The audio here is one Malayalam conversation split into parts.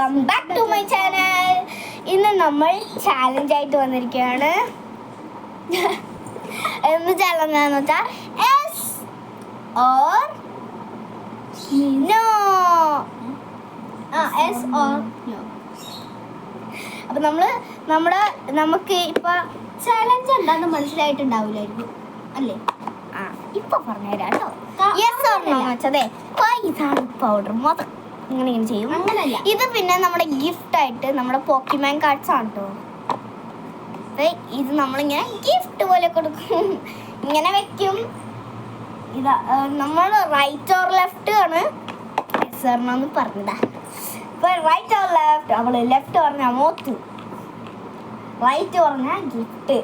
Welcome back to my channel. ഇന്ന് നമ്മൾ ചാലഞ്ച് ആയിട്ട് വന്നിരിക്കുകയാണ്. എന്ത് ചാലഞ്ച് ആണെന്ന് വെച്ചാൽ yes or no. Yes or no. അപ്പം നമുക്ക് ഇപ്പൊ ചാലഞ്ച് എന്താന്ന് മനസ്സിലായിട്ടുണ്ടാവില്ലായിരിക്കും അല്ലേ? ഇപ്പൊ പറഞ്ഞുതരാം കേട്ടോ. യെസ് ഓർ നോ എന്ന് വെച്ചതേ ഇതാണ് പൗഡർ മൊത്തം ഇങ്ങനെ ചെയ്യും. ഇത് പിന്നെ നമ്മുടെ ഗിഫ്റ്റ് ആയിട്ട് നമ്മുടെ പോക്കിമാൻ കാർഡ്സ് ആണ് കേട്ടോ. ഇത് നമ്മളിങ്ങനെ ഗിഫ്റ്റ് പോലെ കൊടുക്കും, ഇങ്ങനെ വെക്കും. ഇതാ നമ്മൾ റൈറ്റ് ഓർ ലെഫ്റ്റ് ആണ് സാറിനൊന്ന് പറഞ്ഞതാ. ഇപ്പൊ റൈറ്റ് ഓർ ലെഫ്റ്റ്, അവള് ലെഫ്റ്റ് പറഞ്ഞാൽ മോത്ത്, റൈറ്റ് പറഞ്ഞാൽ ഗിഫ്റ്റ്.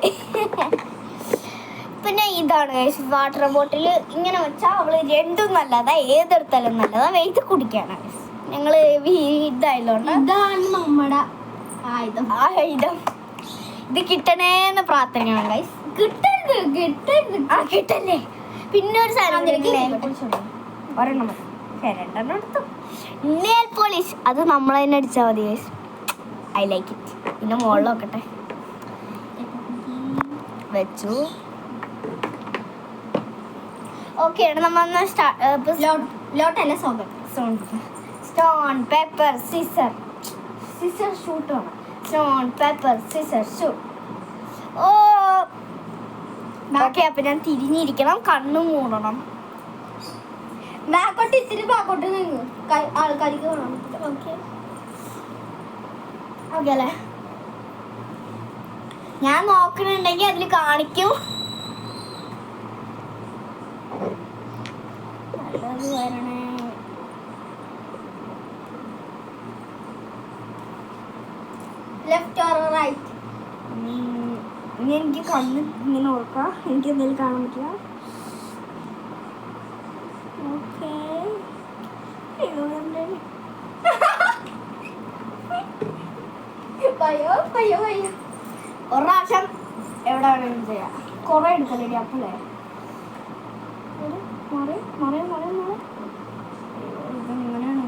പിന്നെ ഇതാണ് വാട്ടർ ബോട്ടിൽ ഇങ്ങനെ വെച്ചാൽ അവള് രണ്ടും നല്ലതാ, ഏതെടുത്താലും നല്ലതാ. വെയിറ്റ് കുടിക്കാനാണ് ഞങ്ങള് ഇതായതുകൊണ്ട് ഇതാണ് നമ്മുടെ ആയുധം. ഇത് കിട്ടണേന്ന് പ്രാർത്ഥനയാണ് ഗൈസ്. കിട്ടല്ലേ. പിന്നെ ഒരു സാധനം ഒരെണ്ണം രണ്ടെണ്ണം എടുത്തു. നെയിൽ പോളിഷ്, അത് നമ്മൾ തന്നെ അടിച്ചാൽ മതി ഗൈസ്. I like it. പിന്നെ മുകളിൽ നോക്കട്ടെ വെച്ചു. ഓക്കെ, നമ്മൾ ലോട്ടല്ല സ്റ്റോൺ പേപ്പർ സിസർ ഷൂട്ട് വേണം. Stone paper scissor shoot. Okay, അപ്പൊ ഞാൻ തിരിഞ്ഞിരിക്കണം, കണ്ണു മൂടണം. ബാക്കോട്ട് ഇത്തിരി ബാക്കോട്ട് നിന്ന് ആൾക്കാർക്ക് കാണാൻ പറ്റും. ഓക്കെ ഓക്കെ അല്ലേ? ഞാൻ നോക്കണുണ്ടെങ്കിൽ അതിൽ കാണിക്കൂ. നല്ലത് വരണേ. Left or right? എനിക്ക് കണ്ണ് ഇങ്ങനെ ഓർക്കാം, എനിക്ക് എന്തെങ്കിലും കാണാൻ പറ്റില്ല. ഓക്കെ, ഒരു പ്രാവശ്യം എവിടെ വേണമെങ്കിലും ചെയ്യാം. കുറെ എടുക്കല്ലേ അപ്പല്ലേ? ഇങ്ങനെയാണ്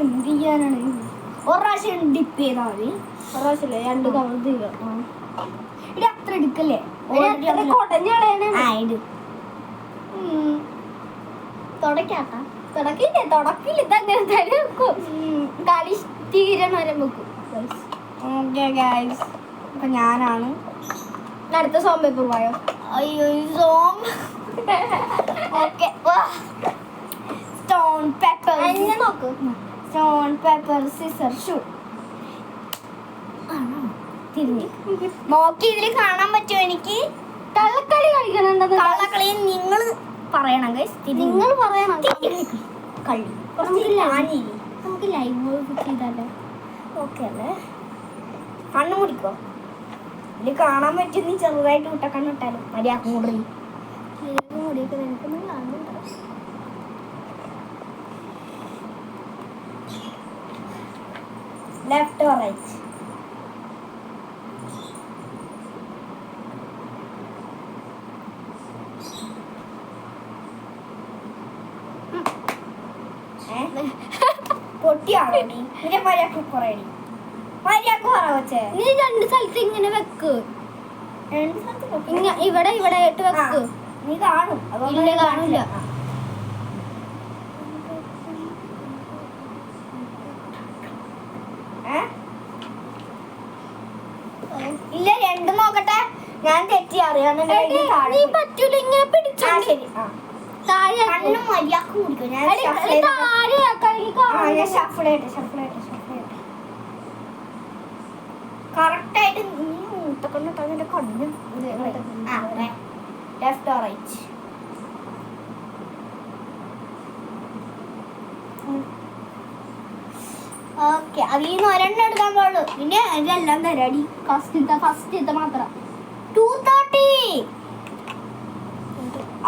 എന്ത് ചെയ്യാനാണ്? ഒരു പ്രാവശ്യം ഡിപ്പ് ചെയ്താൽ മതി. ഒരു പ്രാവശ്യമല്ലേ, രണ്ട് കവർ തീരാം. ഇത് അത്ര എടുക്കല്ലേ? തുടക്കില്ല തന്നെ കളി തീരണ വരെ വെക്കും. ഓക്കെ ഗൈസ്, അപ്പൊ ഞാനാണ് അടുത്ത സോം പേപ്പർ പോയോ? അയ്യോ സോം. ഓക്കെ, സ്റ്റോൺ പേപ്പർ നോക്ക്. Stone paper scissor shoot. തിരിഞ്ഞ് നോക്കി ഇതിൽ കാണാൻ പറ്റുമോ എനിക്ക്? കള്ളക്കളി കളിക്കണുണ്ടോ? കള്ളക്കളി നിങ്ങൾ പറയണം ഗൈസ്. നിങ്ങൾ പറയണം കളി. നമുക്ക് ലൈവ് ചെയ്താലോ? ഓക്കെ അല്ലേ? കണ്ണു മുടിക്കോ? ഇതിൽ കാണാൻ പറ്റും. നീ ചെറുതായിട്ട് വിട്ട കണ്ണിട്ടാലും മര്യാദ മുടി മുടിയൊക്കെ നിനക്കൊന്നും കാണുന്നുണ്ടോ? Left or right? പൊട്ടിയാണോ നീ? നിന്റെ മര്യാദക്ക് കുറയടി. മര്യാദക്ക് പറ വെച്ചേ. നീ രണ്ട് സ്ഥലത്ത് ഇങ്ങനെ വെക്ക്. രണ്ട് സ്ഥലത്ത് ഇവിടെ ഇവിടെ ആയിട്ട് വെക്ക്. നീ കാണും? ഇല്ല, കാണില്ല. ഇല്ല, രണ്ടും നോക്കട്ടെ. ഞാൻ തെറ്റി അറിയാൻ പറ്റൂല. ഇങ്ങനെ പിടിച്ചാ ശരി. കണ്ണും മര്യാദക്ക് കുടിക്കും. ഞാൻ കറക്റ്റായിട്ട് നീ മൂത്തക്കൊണ്ടിട്ട് കണ്ണു. Left or right? ഓക്കെ, അതിൽ നിന്ന് ഒരെണ്ണം എടുക്കാൻ പാടുള്ളൂ. പിന്നെ ഇതെല്ലാം തരാടി. ഫസ്റ്റ് മാത്രം 230.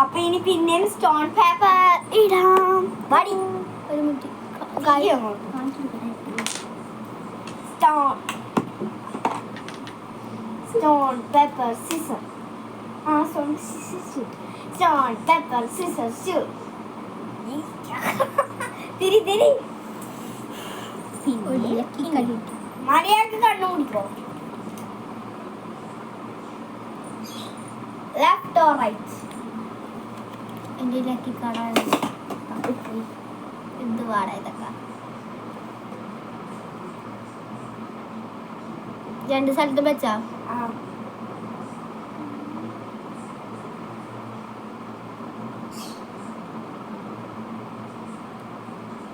അപ്പൊ ഇനി പിന്നെയും സ്റ്റോൺ പേപ്പർ ഇടാം. വടി ഒരു minute. Stone paper scissor. Stone paper scissor shoot. മര്യാദക്ക് കണ്ണു കുടിക്കോ ലെഫ്റ്റ് ഓർ റൈറ്റ് എന്റെ ലക്കി കാണാൻ എന്ത് പാടാ ഇതൊക്കെ രണ്ട് സ്ഥലത്ത് വെച്ചാ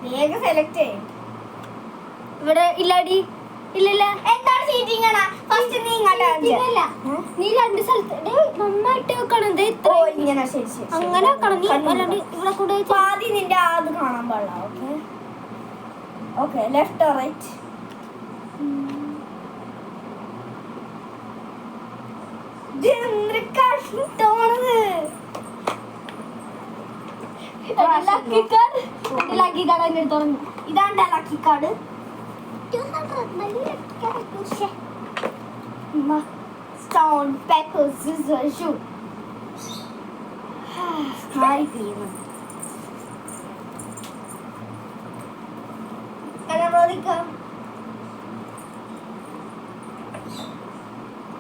വേഗം സെലക്ട് ചെയ്യും ഇവിടെ ഇല്ലാടി ഇല്ലല്ല എന്താണ് ചീറ്റിംഗ് ആണ് ഫസ്റ്റ് നീ ഇങ്ങോട്ടല്ല നീ രണ്ട് സ്ഥലത്ത് നന്നായിട്ട് വെക്കണം ഇങ്ങനെ ശരി അങ്ങനെ വെക്കണം നീ അല്ലാണ്ട് ഇവിടെ കൂടെ ആദ്യം നിന്റെ ആദ്യം കാണാൻ പാടില്ല okay okay left or right ഇതാണ് lucky card Stone, paper, scissors, shoot. Hi, Green. Veronica.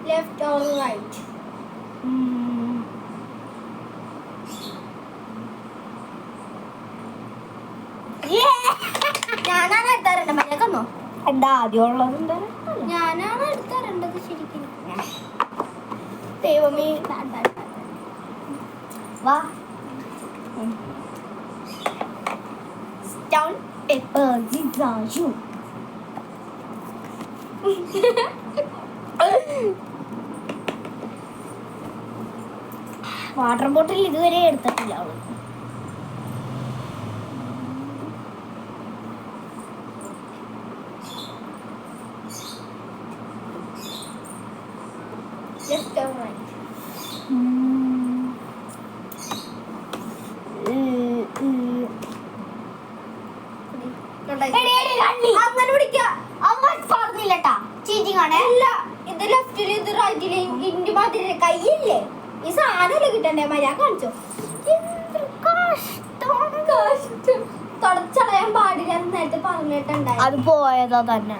Left or right? ഞാനാണ് എടുത്താറുണ്ട് മര്യാദക്കന്നോ എന്താ ആദ്യമുള്ളത് ഞാനാണ് എടുത്താറുണ്ടത് ശരിക്കും ദൈവമേ വാ stone paper scissors shoot water bottle ഇതുവരെ എടുത്തിട്ടില്ല അവള് Left or right? അങ്ങനെ പിടിക്ക അവൻ പറഞ്ഞില്ലട്ടാ ചീറ്റിംഗ് ആണ് അല്ല ഇത് ലെഫ്റ്റില് ഇത് റൈറ്റില് ഇന്റെ മാതിരി കയ്യില്ലേ ഈ സാധനം കിട്ടണ്ടേ മര്യാദ കാണിച്ചോ കഷ്ടം തുടച്ചളയാൻ പാടില്ല നേരത്തെ പറഞ്ഞിട്ടുണ്ടായി അത് പോയതോ തന്നെ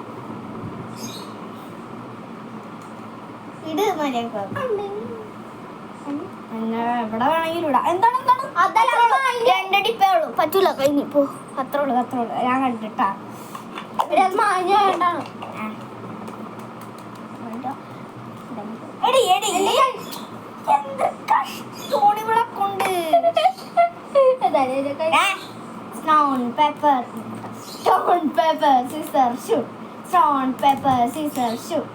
ഇത് മര്യാദ എവിടെ വേണമെങ്കിലും ഇടാം എന്താണ് രണ്ടടിപ്പേ ഉള്ളൂ പറ്റൂല കഴിഞ്ഞു പോ അത്രേ ഉള്ളൂ ഞാൻ കണ്ടിട്ടാ വേണ്ടാണ് ഇവിടെ കൊണ്ട് stone paper scissor shoot stone paper scissor shoot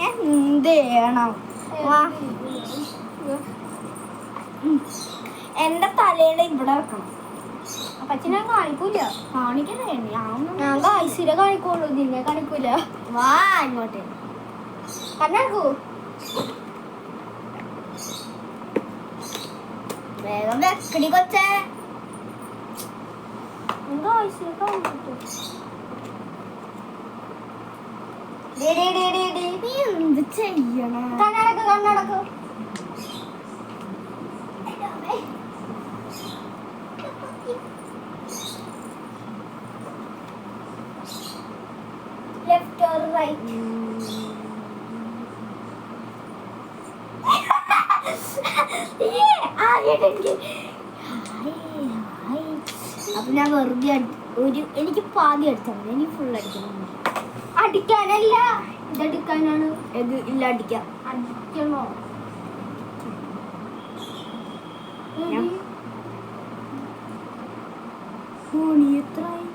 എന്ത് ചെയ്യണം എന്റെ തലയുടെ ഇവിടെ വെക്കണം അപ്പച്ചി ഞാൻ കാണിക്കൂല കാണിക്കണേ ഞാൻ കാഴ്ച കാണിക്കുള്ളൂ നിന്നെ കാണിക്കൂല വാ ഇങ്ങോട്ട് കണ്ണാക്കൂ വേഗം വെക്കടി കൊച്ചേ കാഴ്ച കാണിക്കൂ എന്ത് ചെയ്യണം കണ്ണടക്ക് ലെഫ്റ്റ് ഓർ റൈറ്റ് അപ്പൊ ഞാൻ വെറുതെ എനിക്ക് പാതി അടിച്ചാൽ മതി എനിക്ക് ഫുൾ അടിക്കണം അടിക്കാനല്ല ഇതടിക്കാനാണ് ഇത് ഇല്ല അടിക്കാം അടിക്കണോ എത്രയായി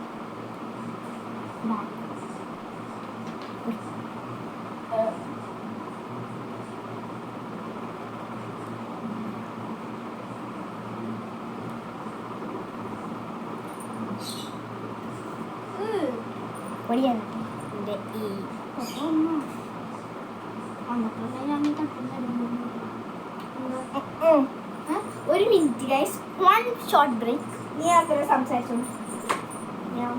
പൊടിയാണ് എൻ്റെ ഈ ഒരു minute guys one short break നീ അത്ര സംസാരിച്ചു ഞാൻ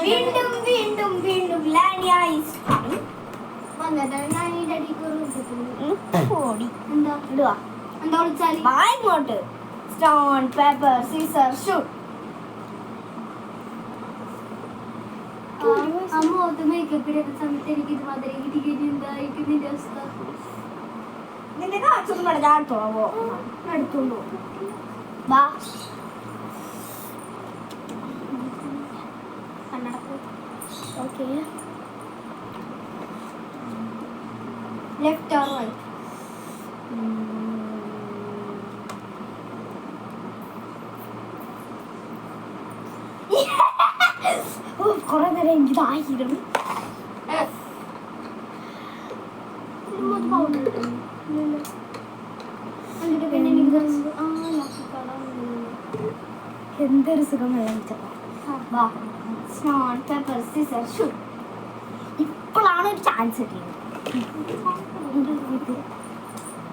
വീണ്ടും വീണ്ടും വീണ്ടും ലാനിയായിസ് ഇങ്ങോട്ട് സ്റ്റോൺ പേപ്പർ സീസർ ഷൂട്ട് നിന്റെ കാച്ചൊന്നും വേണ്ട ഞാൻ എടുത്തോളാവോ എടുത്തോളൂ വാ ഓക്കെ ലെഫ്റ്റ് ഓർ റൈറ്റ് കുറെ നേരം എനിക്കിതായിരുന്നു എന്തൊരു സുഖം ഇപ്പോഴാണ് ഒരു ചാൻസ് കിട്ടിയത്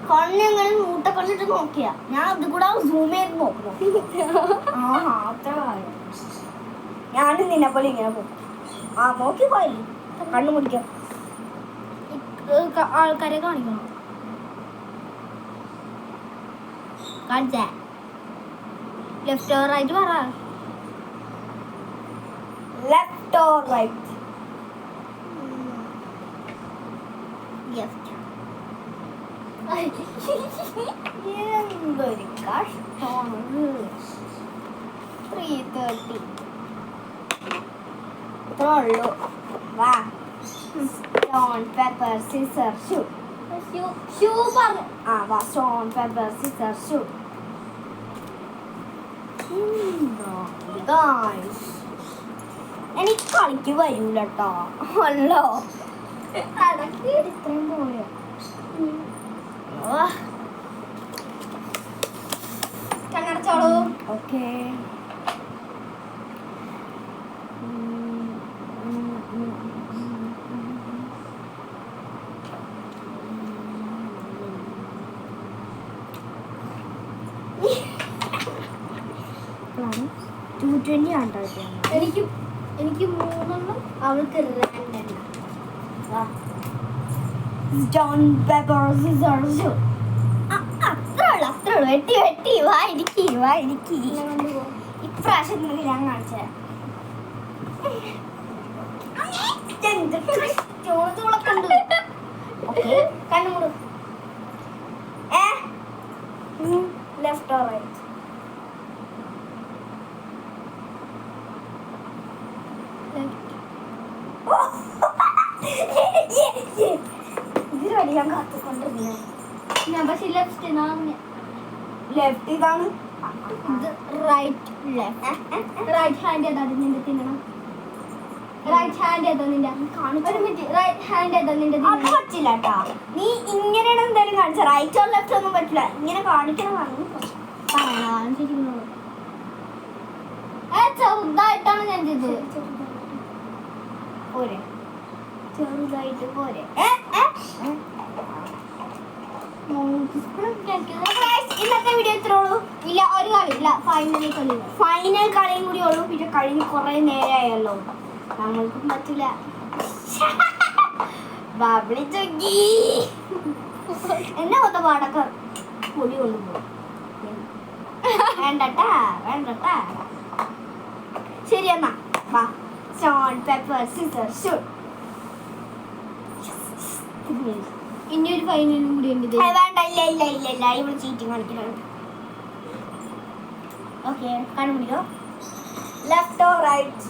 കണ്ണിങ്ങനെ മൂട്ട കണ്ടിട്ട് നോക്കിയാ ഞാൻ അത് കൂടെ സൂം ചെയ്ത് നോക്കുന്നു അത്ര കാര്യം ഞാനും നിന്നെ പോലെ ഇങ്ങനെ പോകും നോക്കി പോയില്ലേ കണ്ണു മുടിക്കാം ആൾക്കാരെ കാണിക്കണം കാണിച്ചേ ലെഫ്റ്റ് ഓർ റൈറ്റ് പറ ലെഫ്റ്റ് ഓർ റൈറ്റ് എന്തൊരു കഷ്ടമാണ് 3:30 ഇത്രേ ഉള്ളൂ വാ stone paper scissor shoot shoe പറഞ്ഞു വാ സ്റ്റോൺ പേപ്പർ സീസർ ഷൂട്ട് എനിക്ക് കളിക്ക് വരൂല കേട്ടോ അല്ലോ അതൊക്കെ ഇത്രയും പോയോ കണ്ണടച്ചോളൂ ഓക്കെ എനിക്ക് 3 അവൾക്ക് 2 അത്രേ ഉള്ളു വെട്ടി വാ ഇരിക്കി ഇപ്രാവശ്യം ഞാൻ കാണിച്ചേ കണ്ണുമുടും ലെഫ്റ്റ് ഓർ റൈറ്റ് ഇതിലടി ഞാൻ കാത്തുകൊണ്ടിരുന്നേ ഞാൻ പക്ഷെ ലെഫ്റ്റ് ഇതാണ് റൈറ്റ് റൈറ്റ് ഹാൻഡ് ഏതാ നിന്റെ തിന്നണം റൈറ്റ് ഹാൻഡ് ഏതാ നിന്റെ റൈറ്റ് ഹാൻഡ് ഏതാ നിന്റെ അത് പറ്റില്ല കേട്ടാ നീ ഇങ്ങനെയാണ് എന്തായാലും കാണിച്ച റൈറ്റ് ഓർ ലെഫ്റ്റ് ഒന്നും പറ്റില്ല ഇങ്ങനെ കാണിക്കണതാണ് ചെറുതായിട്ടാണ് ഞാൻ ചെയ്തത് പോരെ ചെറുതായിട്ട് പോരെ ഇന്നത്തെ വീഡിയോ ഇത്രേ ഉള്ളൂ ഇല്ല ഒരു കളി ഇല്ല ഫൈനൽ കളിയും കൂടി ഉള്ളൂ പിന്നെ കഴിഞ്ഞ് കുറെ നേരമായല്ലോ നമ്മൾക്കും പറ്റില്ല ബബിളി ചൊക്കി എന്നെ മൊത്തം പാടൊക്കെ പൊടി കൊണ്ടുപോകും വേണ്ടട്ടാ ശരി എന്നാ വാ സ്റ്റോൺ പേപ്പർ സീസർ ഷൂട്ട് ഇനി ഒരു ഫൈനലും കൂടി ഉണ്ട് വേണ്ട ഇല്ല ഇവിടെ ചീറ്റിങ് കാണിക്കണം ഓക്കെ കണ്ടുപിടിക്കോ ലെഫ്റ്റ് ഓർ റൈറ്റ്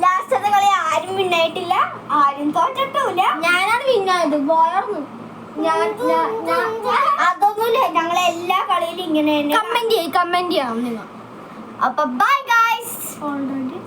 ലാസ്റ്റത്തെ കളി ആരും വിന്നായിട്ടില്ല ആരും തോറ്റിട്ടില്ല ഞാനാണ് വിന്നായത് പോയാർന്നു അതൊന്നുമില്ല ഞങ്ങൾ എല്ലാ കളിയിലും ഇങ്ങനെ കമന്റ് ചെയ്യാം നിങ്ങൾ അപ്പൊ ബൈ ഗൈസ് ഓൾറെഡി